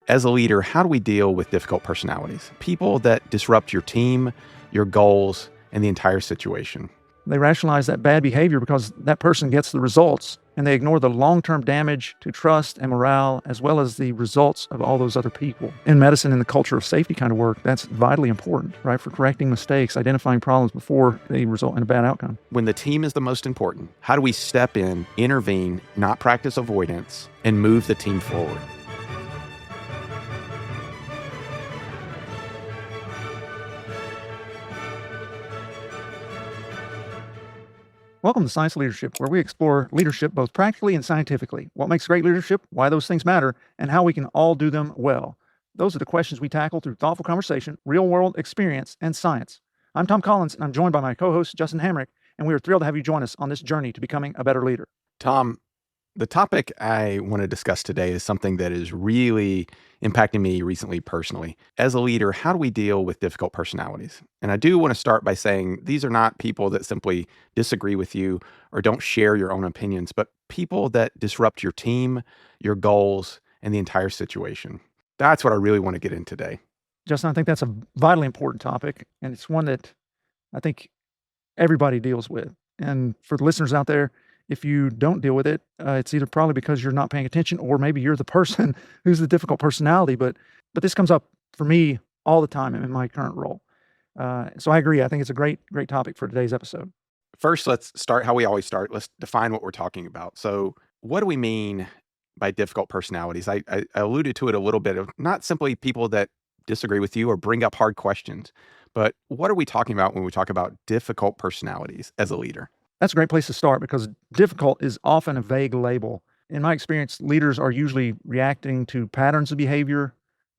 As a leader, how do we deal with difficult personalities? People that disrupt your team, your goals, and the entire situation. They rationalize that bad behavior because that person gets the results, and they ignore the long-term damage to trust and morale, as well as the results of all those other people. In medicine, in the culture of safety kind of work, that's vitally important, right? For correcting mistakes, identifying problems before they result in a bad outcome. When the team is the most important, how do we step in, intervene, not practice avoidance, and move the team forward? Welcome to Science Leadership, where we explore leadership both practically and scientifically. What makes great leadership, why those things matter, and how we can all do them well. Those are the questions we tackle through thoughtful conversation, real-world experience, and science. I'm Tom Collins, and I'm joined by my co-host, Justin Hamrick, and we are thrilled to have you join us on this journey to becoming a better leader. Tom, the topic I want to discuss today is something that is really impacting me recently personally. As a leader, how do we deal with difficult personalities? And I do want to start by saying these are not people that simply disagree with you or don't share your own opinions, but people that disrupt your team, your goals, and the entire situation. That's what I really want to get in today. Justin, I think that's a vitally important topic, and it's one that I think everybody deals with. And for the listeners out there, if you don't deal with it, it's either probably because you're not paying attention, or maybe you're the person who's the difficult personality. But this comes up for me all the time in my current role. So I agree. I think it's a great topic for today's episode. First, let's start how we always start. Let's define what we're talking about. So what do we mean by difficult personalities? I alluded to it a little bit of not simply people that disagree with you or bring up hard questions, but what are we talking about when we talk about difficult personalities as a leader? That's a great place to start because difficult is often a vague label. In my experience, leaders are usually reacting to patterns of behavior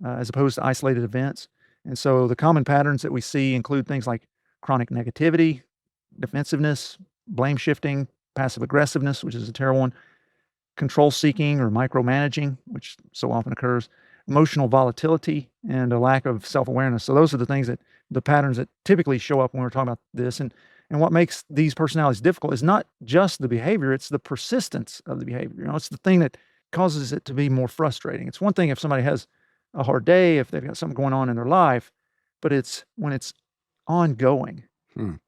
as opposed to isolated events. And so the common patterns that we see include things like chronic negativity, defensiveness, blame shifting, passive aggressiveness, which is a terrible one, control seeking or micromanaging, which so often occurs, emotional volatility, and a lack of self-awareness. So those are the patterns that typically show up when we're talking about this. And what makes these personalities difficult is not just the behavior, it's the persistence of the behavior. It's the thing that causes it to be more frustrating. It's one thing if somebody has a hard day, if they've got something going on in their life, but it's when it's ongoing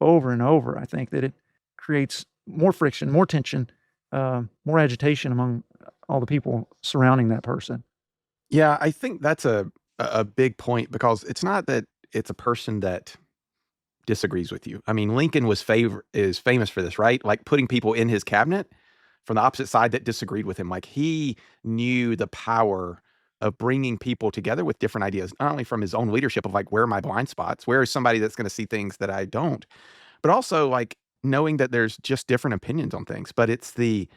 over and over, I think that it creates more friction, more tension, more agitation among all the people surrounding that person. Yeah, I think that's a big point because it's not that it's a person that disagrees with you. I mean, Lincoln is famous for this, right? Like putting people in his cabinet from the opposite side that disagreed with him. Like he knew the power of bringing people together with different ideas, not only from his own leadership of like, where are my blind spots? Where is somebody that's going to see things that I don't? But also like knowing that there's just different opinions on things. But it's the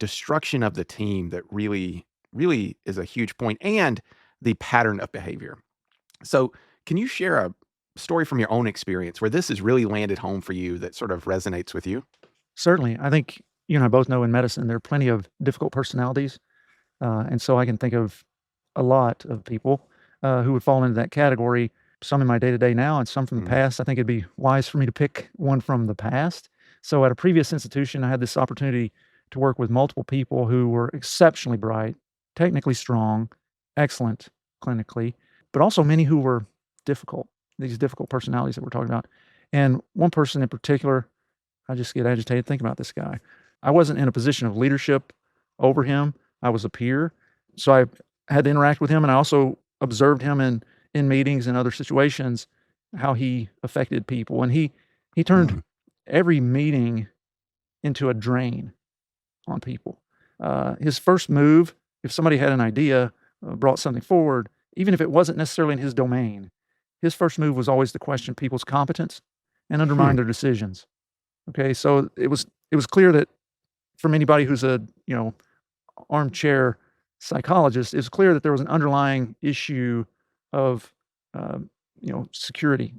destruction of the team that really is a huge point, and the pattern of behavior. So can you share a story from your own experience where this has really landed home for you that sort of resonates with you? Certainly. I think you and I both know in medicine there are plenty of difficult personalities. And so I can think of a lot of people who would fall into that category, some in my day-to-day now and some from the past. I think it'd be wise for me to pick one from the past. So at a previous institution, I had this opportunity to work with multiple people who were exceptionally bright, technically strong, excellent clinically, but also many who were difficult, these difficult personalities that we're talking about. And one person in particular, I just get agitated thinking about this guy. I wasn't in a position of leadership over him. I was a peer. So I had to interact with him, and I also observed him in meetings and other situations, how he affected people. And he turned every meeting into a drain on people. His first move, if somebody had an idea, brought something forward, even if it wasn't necessarily in his domain, his first move was always to question people's competence and undermine their decisions. Okay, so it was clear that from anybody who's a armchair psychologist, it's clear that there was an underlying issue of security,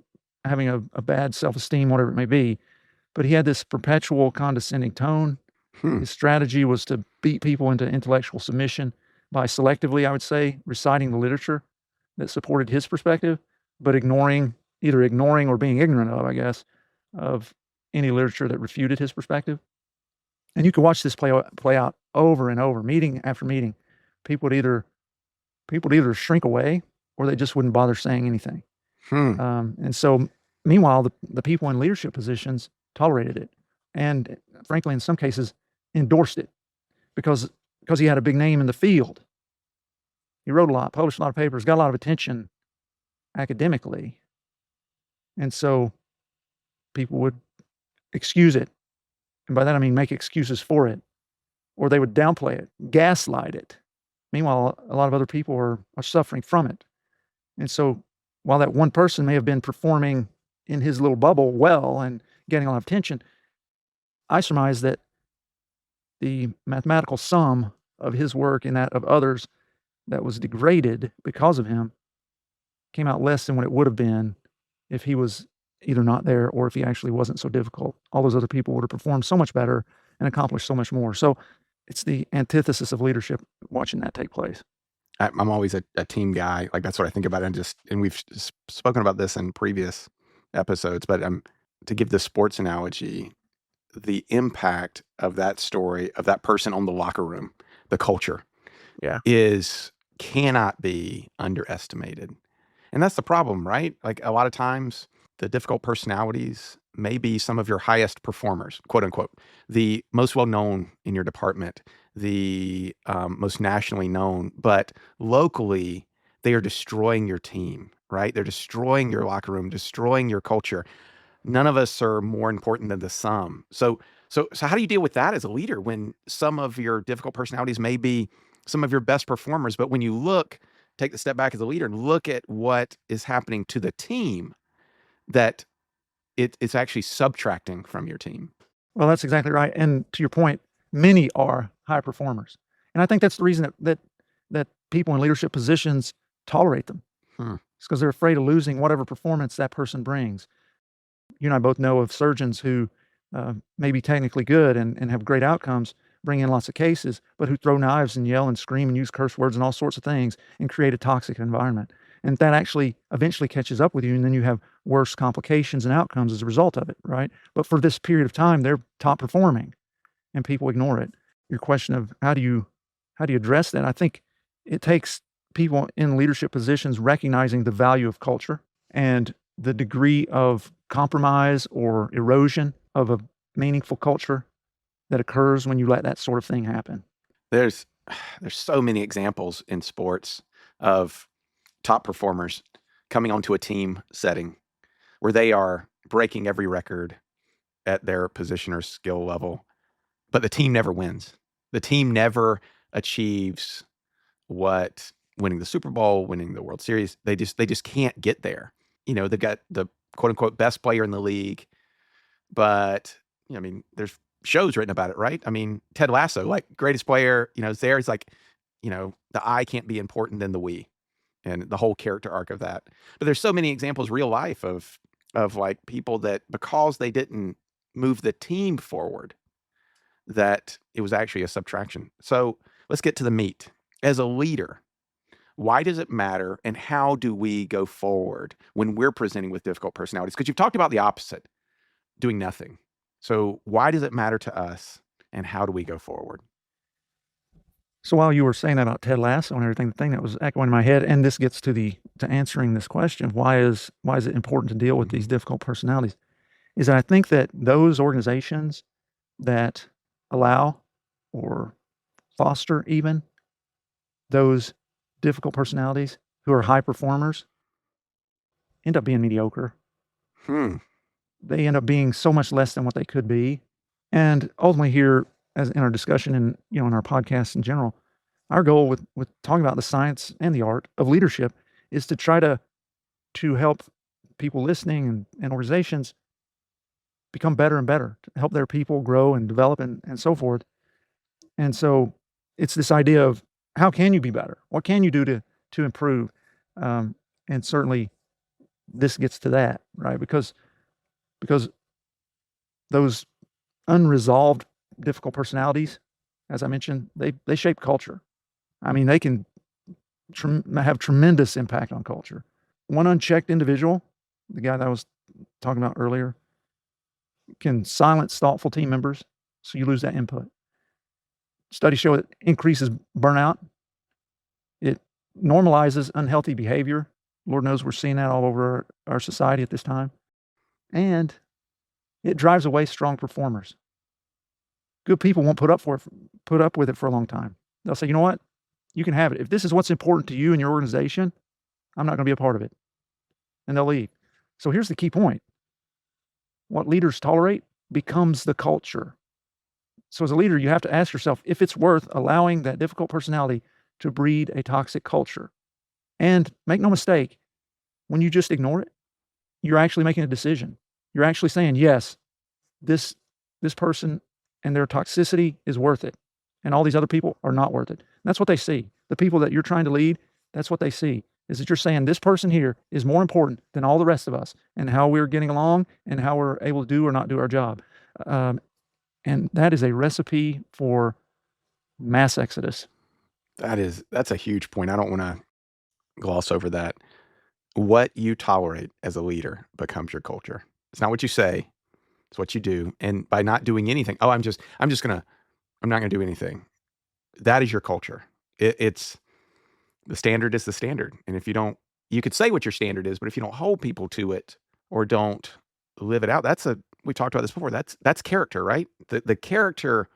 having a bad self-esteem, whatever it may be. But he had this perpetual condescending tone. His strategy was to beat people into intellectual submission by selectively, I would say, reciting the literature that supported his perspective, but either ignoring or being ignorant of, I guess, of any literature that refuted his perspective. And you could watch this play out over and over, meeting after meeting. People would either people would either shrink away or they just wouldn't bother saying anything. Hmm. And so, meanwhile, the people in leadership positions tolerated it, and frankly, in some cases, endorsed it because he had a big name in the field. He wrote a lot, published a lot of papers, got a lot of attention academically, and so people would excuse it, and by that I mean make excuses for it, or they would downplay it, gaslight it. Meanwhile, a lot of other people are suffering from it, and so while that one person may have been performing in his little bubble well and getting a lot of attention, I surmise that the mathematical sum of his work and that of others that was degraded because of him came out less than what it would have been if he was either not there or if he actually wasn't so difficult. All those other people would have performed so much better and accomplished so much more. So it's the antithesis of leadership watching that take place. I'm always a team guy. Like that's what I think about, and we've spoken about this in previous episodes. But to give the sports analogy, the impact of that story of that person on the locker room, the culture, Yeah. cannot be underestimated. And that's the problem, right? Like a lot of times, the difficult personalities may be some of your highest performers, quote unquote, the most well known in your department, the most nationally known, but locally, they are destroying your team, right? They're destroying your locker room, destroying your culture. None of us are more important than the sum. So how do you deal with that as a leader when some of your difficult personalities may be some of your best performers, but when you take the step back as a leader and look at what is happening to the team, that it's actually subtracting from your team. Well, that's exactly right. And to your point, many are high performers. And I think that's the reason that people in leadership positions tolerate them. Hmm. It's because they're afraid of losing whatever performance that person brings. You and I both know of surgeons who may be technically good and have great outcomes, bring in lots of cases, but who throw knives and yell and scream and use curse words and all sorts of things and create a toxic environment. And that actually eventually catches up with you, and then you have worse complications and outcomes as a result of it, right? But for this period of time, they're top performing, and people ignore it. Your question of how do you address that? I think it takes people in leadership positions recognizing the value of culture and the degree of compromise or erosion of a meaningful culture that occurs when you let that sort of thing happen. There's so many examples in sports of top performers coming onto a team setting where they are breaking every record at their position or skill level, but the team never wins. The team never achieves what winning the Super Bowl, winning the World Series. They just can't get there. They've got the quote unquote best player in the league, but I mean, there's shows written about it, right? I mean, Ted Lasso, like greatest player, is there. He's like, the I can't be important than the we, and the whole character arc of that. But there's so many examples, real life, of like people that because they didn't move the team forward, that it was actually a subtraction. So let's get to the meat. As a leader, why does it matter, and how do we go forward when we're presenting with difficult personalities? Because you've talked about the opposite, doing nothing. So why does it matter to us, and how do we go forward? So while you were saying that about Ted Lasso and everything, the thing that was echoing in my head, and this gets to answering this question, why is it important to deal with these difficult personalities, is that I think that those organizations that allow or foster even those difficult personalities who are high performers end up being mediocre. Hmm. They end up being so much less than what they could be. And ultimately here, as in our discussion and, in our podcast in general, our goal with talking about the science and the art of leadership is to try to help people listening and organizations become better and better, to help their people grow and develop and so forth. And so it's this idea of how can you be better? What can you do to improve? And certainly this gets to that, right? Because those unresolved difficult personalities, as I mentioned, they shape culture. I mean, they can have tremendous impact on culture. One unchecked individual, the guy that I was talking about earlier, can silence thoughtful team members, so you lose that input. Studies show it increases burnout. It normalizes unhealthy behavior. Lord knows we're seeing that all over our society at this time. And it drives away strong performers. Good people won't put up with it for a long time. They'll say, "You know what? You can have it. If this is what's important to you and your organization, I'm not gonna be a part of it." And they'll leave. So here's the key point. What leaders tolerate becomes the culture. So as a leader, you have to ask yourself if it's worth allowing that difficult personality to breed a toxic culture. And make no mistake, when you just ignore it, you're actually making a decision. You're actually saying, yes, this person and their toxicity is worth it. And all these other people are not worth it. And that's what they see. The people that you're trying to lead, that's what they see. Is that you're saying this person here is more important than all the rest of us and how we're getting along and how we're able to do or not do our job. And that is a recipe for mass exodus. That's a huge point. I don't want to gloss over that. What you tolerate as a leader becomes your culture. It's not what you say, it's what you do. And by not doing anything, I'm not gonna do anything. That is your culture. It's the standard is the standard. And if you don't, you could say what your standard is, but if you don't hold people to it or don't live it out, we talked about this before. That's character, right? The character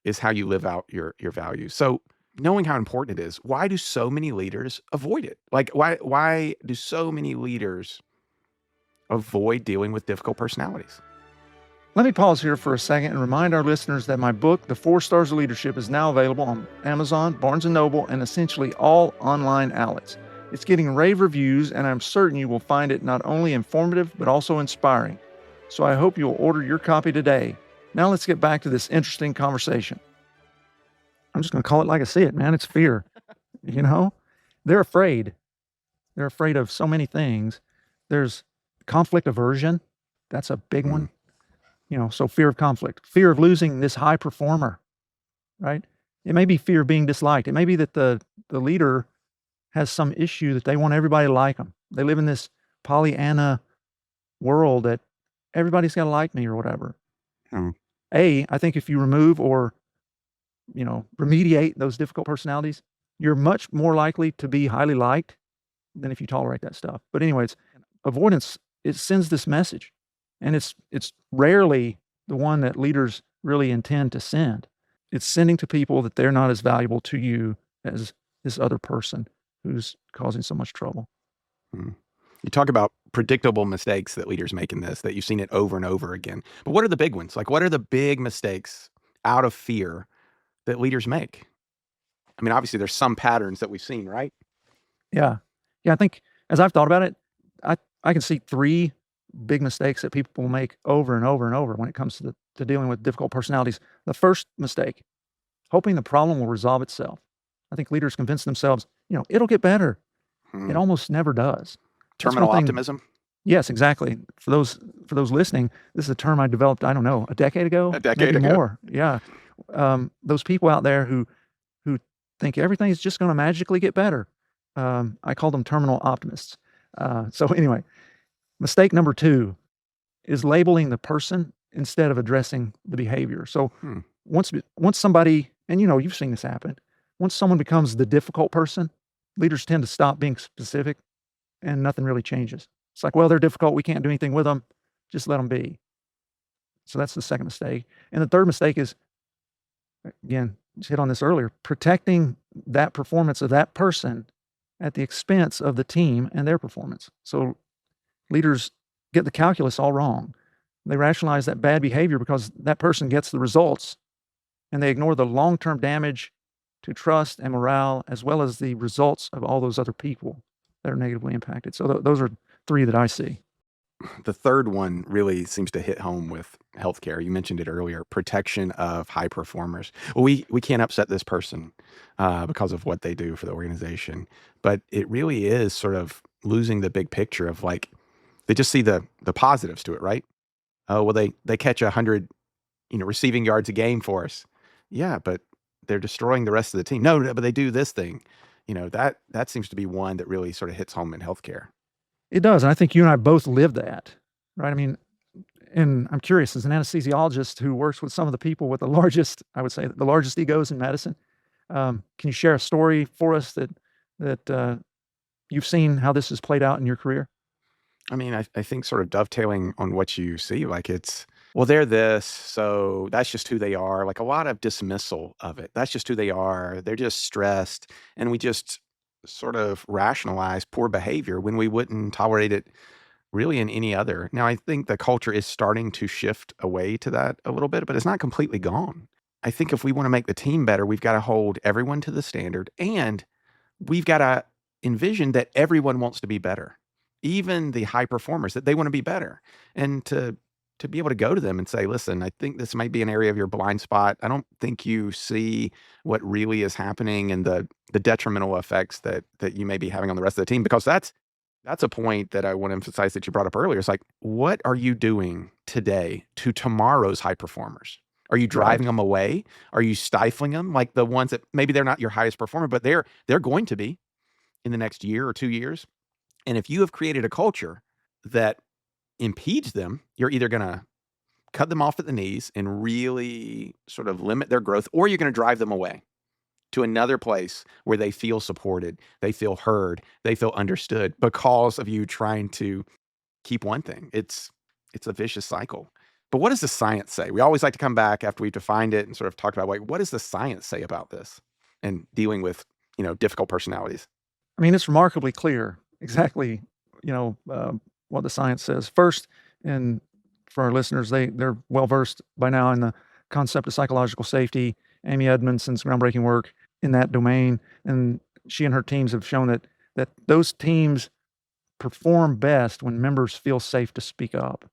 is how you live out your values. So knowing how important it is, why do so many leaders avoid it? Like why do so many leaders avoid dealing with difficult personalities? Let me pause here for a second and remind our listeners that my book, The 4 Stars of Leadership, is now available on Amazon, Barnes & Noble, and essentially all online outlets. It's getting rave reviews, and I'm certain you will find it not only informative, but also inspiring. So I hope you'll order your copy today. Now let's get back to this interesting conversation. I'm just going to call it like I see it, man. It's fear. They're afraid. They're afraid of so many things. There's conflict aversion. That's a big one. So fear of conflict, fear of losing this high performer, right? It may be fear of being disliked. It may be that the leader has some issue that they want everybody to like them. They live in this Pollyanna world that everybody's got to like me or whatever. I think if you remove or, remediate those difficult personalities, you're much more likely to be highly liked than if you tolerate that stuff. But anyways, avoidance, it sends this message. And it's rarely the one that leaders really intend to send. It's sending to people that they're not as valuable to you as this other person who's causing so much trouble. You talk about predictable mistakes that leaders make in this, that you've seen it over and over again. But what are the big ones? Like, what are the big mistakes out of fear that leaders make? I mean, obviously, there's some patterns that we've seen, right? Yeah. I think as I've thought about it, I can see 3 big mistakes that people will make over and over and over when it comes to dealing with difficult personalities. The first mistake, hoping the problem will resolve itself. I think leaders convince themselves, it'll get better. It almost never does. Terminal optimism. Yes, exactly. For those listening, this is a term I developed, I don't know, a decade ago? A decade ago. More. Yeah. Those people out there who think everything is just going to magically get better. I call them terminal optimists. So anyway, mistake number 2 is labeling the person instead of addressing the behavior. So once somebody, and you've seen this happen, once someone becomes the difficult person, leaders tend to stop being specific and nothing really changes. It's like, well, they're difficult. We can't do anything with them. Just let them be. So that's the second mistake. And the third mistake is, again, just hit on this earlier, protecting that performance of that person at the expense of the team and their performance. So leaders get the calculus all wrong. They rationalize that bad behavior because that person gets the results, and they ignore the long-term damage to trust and morale, as well as the results of all those other people that are negatively impacted. So those are 3 that I see. The third one really seems to hit home with healthcare. You mentioned it earlier, protection of high performers. Well, we can't upset this person because of what they do for the organization. But it really is sort of losing the big picture of like, they just see the positives to it, right? Oh, well, they catch 100, receiving yards a game for us. Yeah, but they're destroying the rest of the team. No, but they do this thing. That seems to be one that really sort of hits home in healthcare. It does, and I think you and I both live that, right? I mean, and I'm curious, as an anesthesiologist who works with some of the people with the largest egos in medicine, can you share a story for us that that you've seen how this has played out in your career? I mean, I think sort of dovetailing on what you see, like it's, well, they're this, so that's just who they are. Like a lot of dismissal of it. That's just who they are. They're just stressed. And we just sort of rationalize poor behavior when we wouldn't tolerate it really in any other. Now, I think the culture is starting to shift away to that a little bit, but it's not completely gone. I think if we want to make the team better, we've got to hold everyone to the standard and we've got to envision that everyone wants to be better, even the high performers, that they want to be better. And to be able to go to them and say, listen, I think this might be an area of your blind spot. I don't think you see what really is happening and the detrimental effects that you may be having on the rest of the team. Because that's a point that I want to emphasize that you brought up earlier. It's like, what are you doing today to tomorrow's high performers? Are you driving Right. them away? Are you stifling them? Like the ones that maybe they're not your highest performer, but they're going to be in the next year or 2 years. And if you have created a culture that impedes them, you're either going to cut them off at the knees and really sort of limit their growth, or you're going to drive them away to another place where they feel supported, they feel heard, they feel understood because of you trying to keep one thing. It's a vicious cycle. But what does the science say? We always like to come back after we've defined it and sort of talked about, like, what does the science say about this and dealing with, difficult personalities? I mean, it's remarkably clear exactly, you know, what the science says. First, and for our listeners, they're well versed by now in the concept of psychological safety. Amy Edmondson's groundbreaking work in that domain, and she and her teams have shown that those teams perform best when members feel safe to speak up.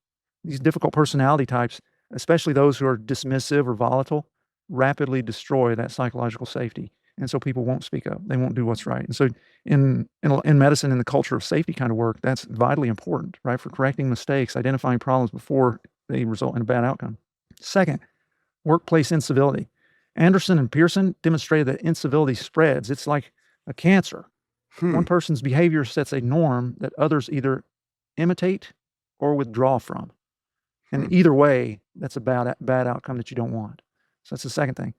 These difficult personality types, especially those who are dismissive or volatile, rapidly destroy that psychological safety. And so people won't speak up. They won't do what's right. And so in medicine, in the culture of safety kind of work, that's vitally important, right? For correcting mistakes, identifying problems before they result in a bad outcome. Second, workplace incivility. Anderson and Pearson demonstrated that incivility spreads. It's like a cancer. Hmm. One person's behavior sets a norm that others either imitate or withdraw from. Hmm. And either way, that's a bad outcome that you don't want. So that's the second thing.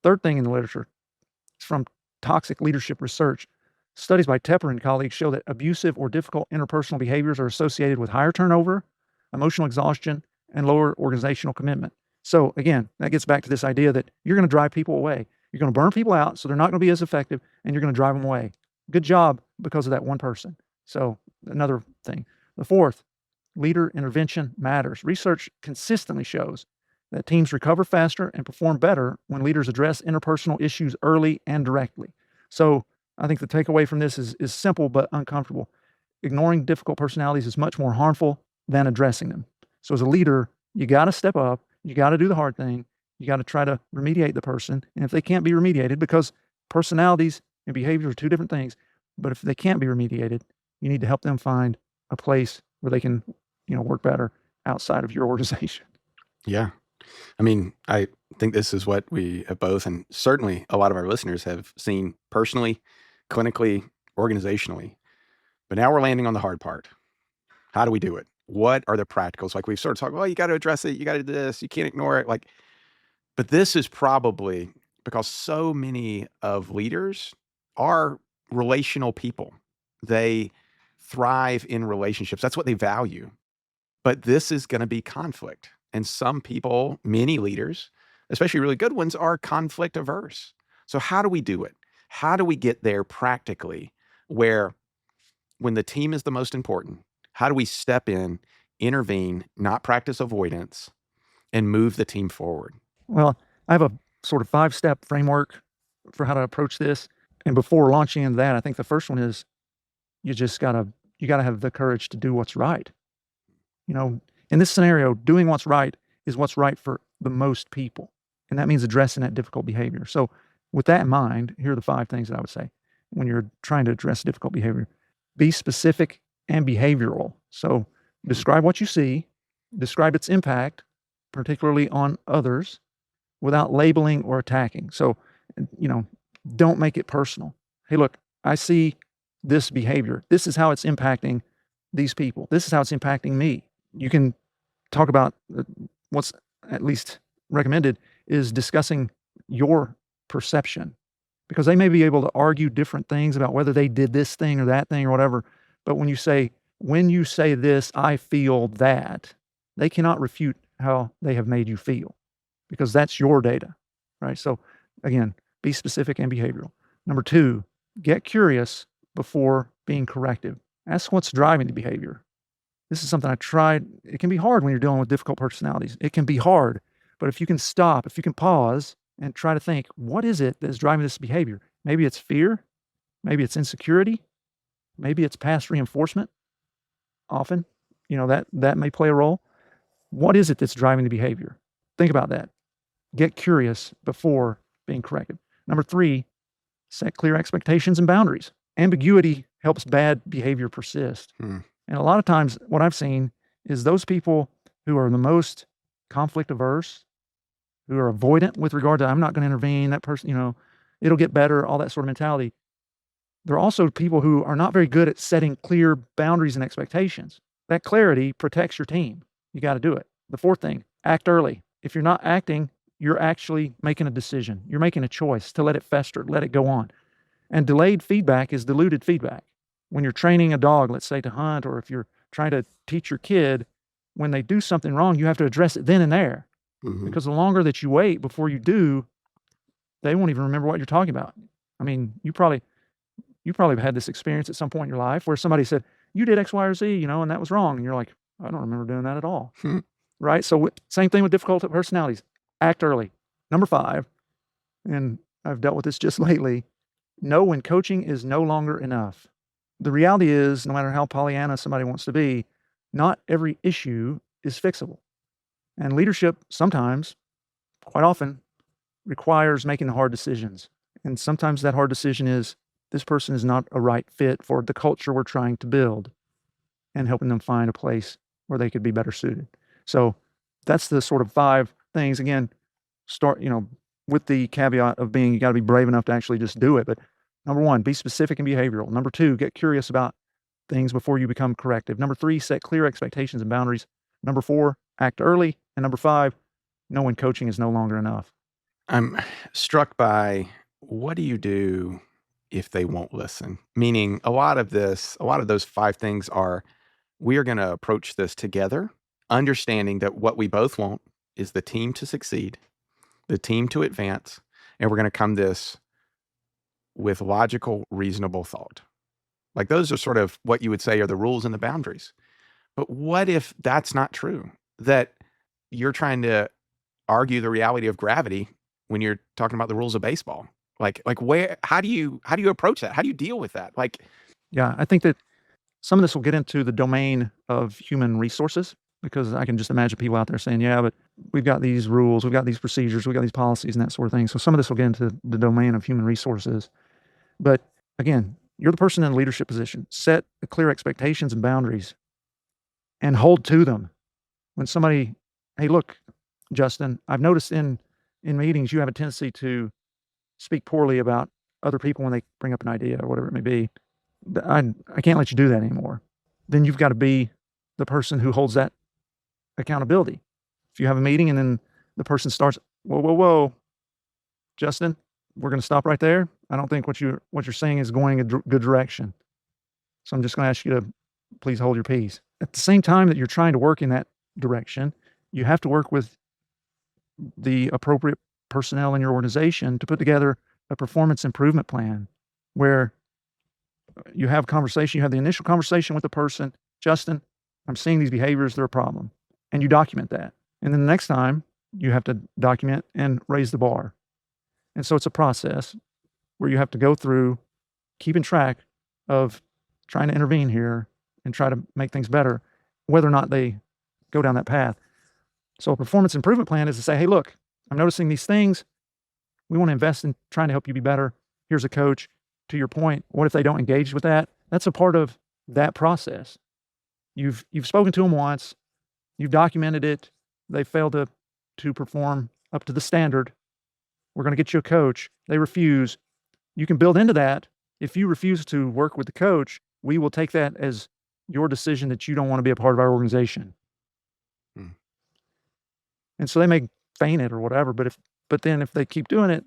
Third thing in the literature is from toxic leadership research. Studies by Tepper and colleagues show that abusive or difficult interpersonal behaviors are associated with higher turnover, emotional exhaustion, and lower organizational commitment. So again, that gets back to this idea that you're going to drive people away. You're going to burn people out, so they're not going to be as effective, and you're going to drive them away. Good job because of that one person. So another thing. The fourth, leader intervention matters. Research consistently shows that teams recover faster and perform better when leaders address interpersonal issues early and directly. So I think the takeaway from this is simple but uncomfortable. Ignoring difficult personalities is much more harmful than addressing them. So as a leader, you got to step up. You got to do the hard thing. You got to try to remediate the person. And if they can't be remediated, because personalities and behavior are two different things, but if they can't be remediated, you need to help them find a place where they can, work better outside of your organization. Yeah. I mean, I think this is what we have both, and certainly a lot of our listeners have seen personally, clinically, organizationally. But now we're landing on the hard part. How do we do it? What are the practicals? Like we've sort of talked, well, you got to address it. You got to do this. You can't ignore it. Like, but this is probably because so many of leaders are relational people. They thrive in relationships. That's what they value. But this is going to be conflict. And some people, many leaders, especially really good ones, are conflict averse. So, how do we do it? How do we get there practically where when the team is the most important, how do we step in, intervene, not practice avoidance, and move the team forward? Well, I have a sort of 5-step framework for how to approach this. And before launching into that, I think the first one is you just gotta have the courage to do what's right. You know, in this scenario, doing what's right is what's right for the most people. And that means addressing that difficult behavior. So with that in mind, here are the 5 things that I would say when you're trying to address difficult behavior. Be specific and behavioral. So describe what you see, describe its impact, particularly on others, without labeling or attacking. So, you know, don't make it personal. Hey, look, I see this behavior. This is how it's impacting these people. This is how it's impacting me. You can talk about what's at least recommended is discussing your perception because they may be able to argue different things about whether they did this thing or that thing or whatever. But when you say this, I feel that, they cannot refute how they have made you feel because that's your data, right? So again, be specific and behavioral. Number 2, get curious before being corrective. Ask what's driving the behavior. This is something I tried. It can be hard when you're dealing with difficult personalities. It can be hard, but if you can stop, if you can pause and try to think, what is it that's driving this behavior? Maybe it's fear, maybe it's insecurity, maybe it's past reinforcement. Often, that may play a role. What is it that's driving the behavior? Think about that. Get curious before being corrective. Number 3, set clear expectations and boundaries. Ambiguity helps bad behavior persist. And a lot of times what I've seen is those people who are the most conflict averse, who are avoidant with regard to, I'm not going to intervene, that person, it'll get better, all that sort of mentality. They're also people who are not very good at setting clear boundaries and expectations. That clarity protects your team. You got to do it. The 4th thing, act early. If you're not acting, you're actually making a decision. You're making a choice to let it fester, let it go on. And delayed feedback is diluted feedback. When you're training a dog, let's say to hunt, or if you're trying to teach your kid, when they do something wrong, you have to address it then and there. Because the longer that you wait before you do, they won't even remember what you're talking about. I mean, you probably have had this experience at some point in your life where somebody said, you did X, Y, or Z, and that was wrong. And you're like, I don't remember doing that at all. Right? So same thing with difficult personalities. Act early. Number 5, and I've dealt with this just lately, know when coaching is no longer enough. The reality is, no matter how Pollyanna somebody wants to be, not every issue is fixable. And leadership sometimes, quite often, requires making hard decisions. And sometimes that hard decision is, this person is not a right fit for the culture we're trying to build, and helping them find a place where they could be better suited. So that's the sort of 5 things. Again, start, with the caveat of being, you got to be brave enough to actually just do it. But number 1, be specific and behavioral. Number 2, get curious about things before you become corrective. Number 3, set clear expectations and boundaries. Number 4, act early. And number 5, know when coaching is no longer enough. I'm struck by, what do you do if they won't listen? Meaning a lot of those 5 things are, we are going to approach this together, understanding that what we both want is the team to succeed, the team to advance, and we're going to come this with logical, reasonable thought. Like, those are sort of what you would say are the rules and the boundaries. But what if that's not true? That you're trying to argue the reality of gravity when you're talking about the rules of baseball? Like how do you approach that? How do you deal with that? Yeah, I think that some of this will get into the domain of human resources, because I can just imagine people out there saying, yeah, but we've got these rules, we've got these procedures, we've got these policies and that sort of thing. So some of this will get into the domain of human resources. But again, you're the person in a leadership position. Set the clear expectations and boundaries and hold to them. When somebody, hey, look, Justin, I've noticed in meetings you have a tendency to speak poorly about other people when they bring up an idea or whatever it may be. I can't let you do that anymore. Then you've got to be the person who holds that accountability. If you have a meeting and then the person starts, whoa, Justin, we're going to stop right there. I don't think what you're saying is going a good direction. So I'm just going to ask you to please hold your peace. At the same time that you're trying to work in that direction, you have to work with the appropriate personnel in your organization to put together a performance improvement plan where you have conversation, you have the initial conversation with the person, Justin, I'm seeing these behaviors, they're a problem. And you document that. And then the next time you have to document and raise the bar. And so it's a process where you have to go through keeping track of trying to intervene here and try to make things better, whether or not they go down that path. So a performance improvement plan is to say, hey, look, I'm noticing these things. We want to invest in trying to help you be better. Here's a coach. To your point, what if they don't engage with that? That's a part of that process. You've spoken to them once. You've documented it. They failed to perform up to the standard. We're going to get you a coach. They refuse. You can build into that. If you refuse to work with the coach, we will take that as your decision that you don't want to be a part of our organization. And so they may feign it or whatever, but then if they keep doing it,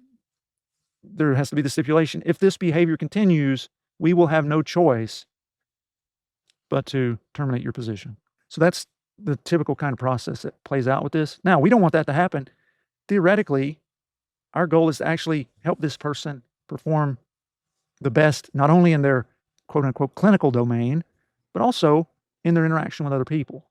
there has to be the stipulation. If this behavior continues, we will have no choice but to terminate your position. So that's the typical kind of process that plays out with this. Now, we don't want that to happen. Theoretically, our goal is to actually help this person perform the best, not only in their quote unquote clinical domain, but also in their interaction with other people.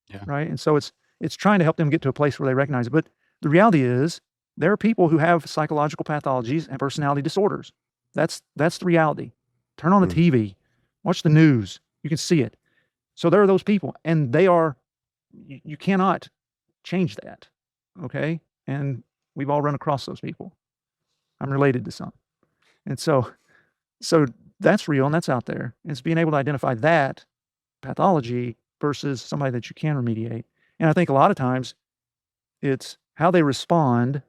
Yeah. Right. And so it's trying to help them get to a place where they recognize it. But the reality is there are people who have psychological pathologies and personality disorders. That's the reality. Turn on the TV, watch the news. You can see it. So there are those people, and they are, you cannot change that. Okay. And we've all run across those people. I'm related to some. And so that's real and that's out there. And it's being able to identify that pathology versus somebody that you can remediate. And I think a lot of times it's how they respond.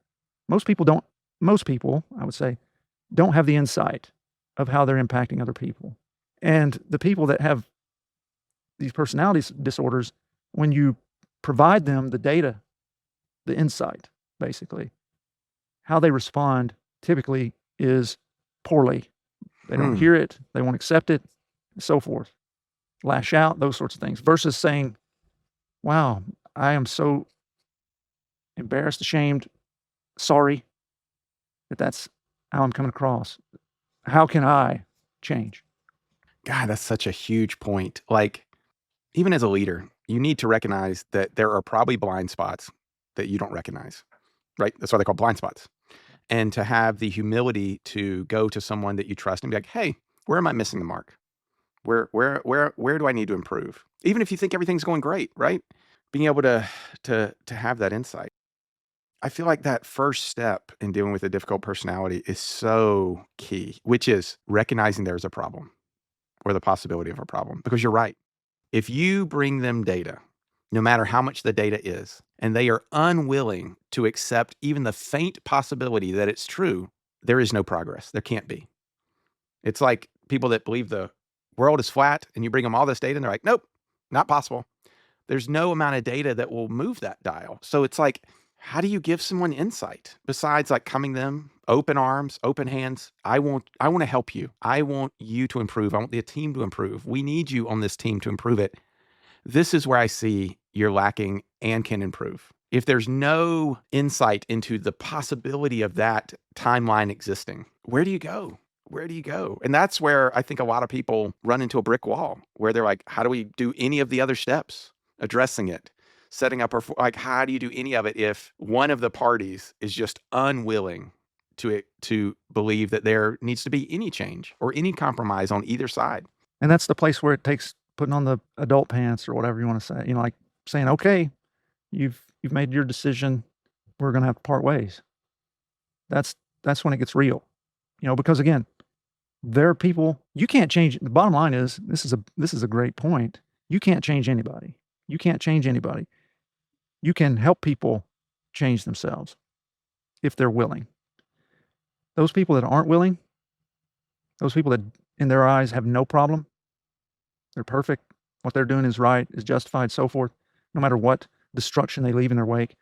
Most people, I would say, don't have the insight of how they're impacting other people. And the people that have these personality disorders, when you provide them the data, the insight, basically, how they respond typically is poorly. They don't hear it, they won't accept it, and so forth. Lash out, those sorts of things, versus saying, wow, I am so embarrassed, ashamed, sorry that that's how I'm coming across. How can I change? God, that's such a huge point. Like, even as a leader, you need to recognize that there are probably blind spots that you don't recognize, right? That's why they're called blind spots. And to have the humility to go to someone that you trust and be like, hey, where am I missing the mark? Where do I need to improve? Even if you think everything's going great, right? Being able to have that insight. I feel like that first step in dealing with a difficult personality is so key, which is recognizing there's a problem or the possibility of a problem. Because you're right. If you bring them data, no matter how much the data is, and they are unwilling to accept even the faint possibility that it's true, there is no progress. There can't be. It's like people that believe the world is flat and you bring them all this data and they're like, nope, not possible. There's no amount of data that will move that dial. So it's like, how do you give someone insight besides like coming them open arms, open hands? I want to help you. I want you to improve. I want the team to improve. We need you on this team to improve it. This is where I see you're lacking and can improve. If there's no insight into the possibility of that timeline existing, where do you go? Where do you go? And that's where I think a lot of people run into a brick wall where they're like, how do we do any of the other steps? Addressing it, setting up, like, how do you do any of it if one of the parties is just unwilling to believe that there needs to be any change or any compromise on either side? And that's the place where it takes putting on the adult pants or whatever you want to say, like saying, okay, you've made your decision. We're going to have to part ways. That's when it gets real, because again, there are people you can't change. The bottom line is this is a great point. You can't change anybody. You can't change anybody. You can help people change themselves if they're willing. Those people that aren't willing, those people that in their eyes have no problem, they're perfect, what they're doing is right, is justified, so forth, no matter what destruction they leave in their wake,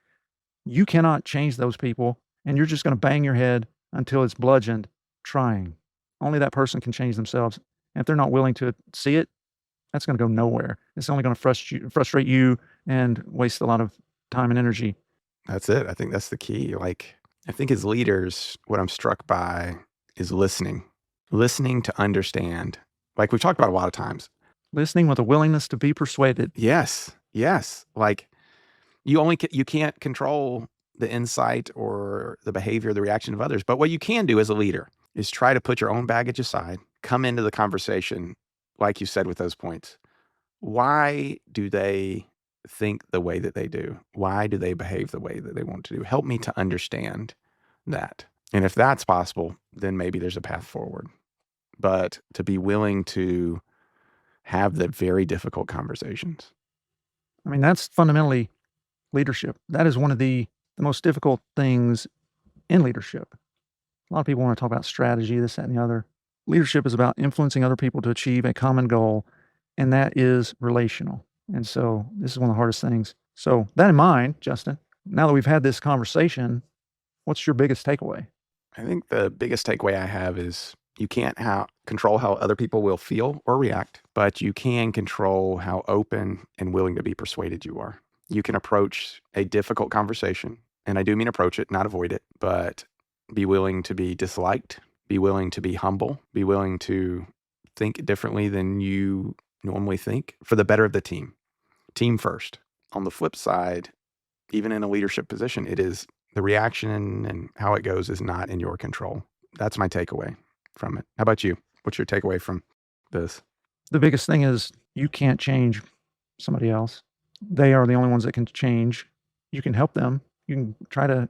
you cannot change those people, and you're just going to bang your head until it's bludgeoned trying. Only that person can change themselves. And if they're not willing to see it, that's going to go nowhere. It's only going to frustrate you and waste a lot of time and energy. That's it. I think that's the key. Like, I think as leaders, what I'm struck by is listening to understand. Like we've talked about a lot of times. Listening with a willingness to be persuaded. Yes. Like you can't control the insight or the behavior, the reaction of others. But what you can do as a leader is try to put your own baggage aside, come into the conversation, like you said, with those points. Why do they think the way that they do? Why do they behave the way that they want to do? Help me to understand that. And if that's possible, then maybe there's a path forward. But to be willing to have the very difficult conversations. I mean, that's fundamentally leadership. That is one of the most difficult things in leadership. A lot of people want to talk about strategy, this, that, and the other. Leadership is about influencing other people to achieve a common goal, and that is relational. And so this is one of the hardest things. So that in mind, Justin, now that we've had this conversation, what's your biggest takeaway? I think the biggest takeaway I have is you can't control how other people will feel or react, but you can control how open and willing to be persuaded you are. You can approach a difficult conversation, and I do mean approach it, not avoid it, but be willing to be disliked, be willing to be humble, be willing to think differently than you normally think for the better of the team. Team first. On the flip side, even in a leadership position, it is the reaction and how it goes is not in your control. That's my takeaway from it. How about you? What's your takeaway from this? The biggest thing is you can't change somebody else. They are the only ones that can change. You can help them. You can try to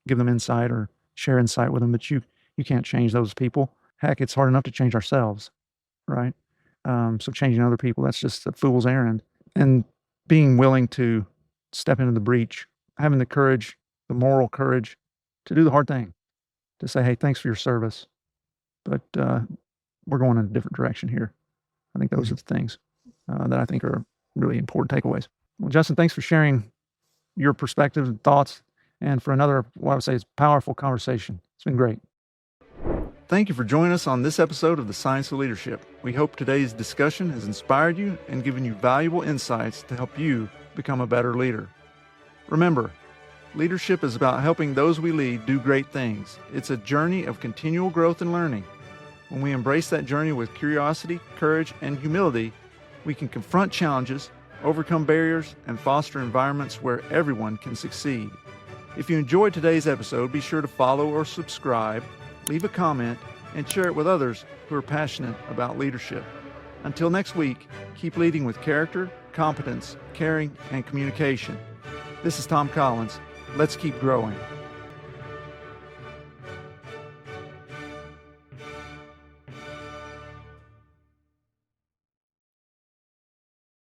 give them insight or share insight with them, but you can't change those people. Heck, it's hard enough to change ourselves, right? So changing other people, that's just a fool's errand. And being willing to step into the breach, having the courage, the moral courage to do the hard thing, to say, hey, thanks for your service, but we're going in a different direction here. I think those are the things that I think are really important takeaways. Well, Justin, thanks for sharing your perspectives and thoughts, and for another, what I would say is powerful conversation. It's been great. Thank you for joining us on this episode of The Science of Leadership. We hope today's discussion has inspired you and given you valuable insights to help you become a better leader. Remember, leadership is about helping those we lead do great things. It's a journey of continual growth and learning. When we embrace that journey with curiosity, courage, and humility, we can confront challenges, overcome barriers, and foster environments where everyone can succeed. If you enjoyed today's episode, be sure to follow or subscribe, leave a comment, and share it with others who are passionate about leadership. Until next week, keep leading with character, competence, caring, and communication. This is Tom Collins. Let's keep growing.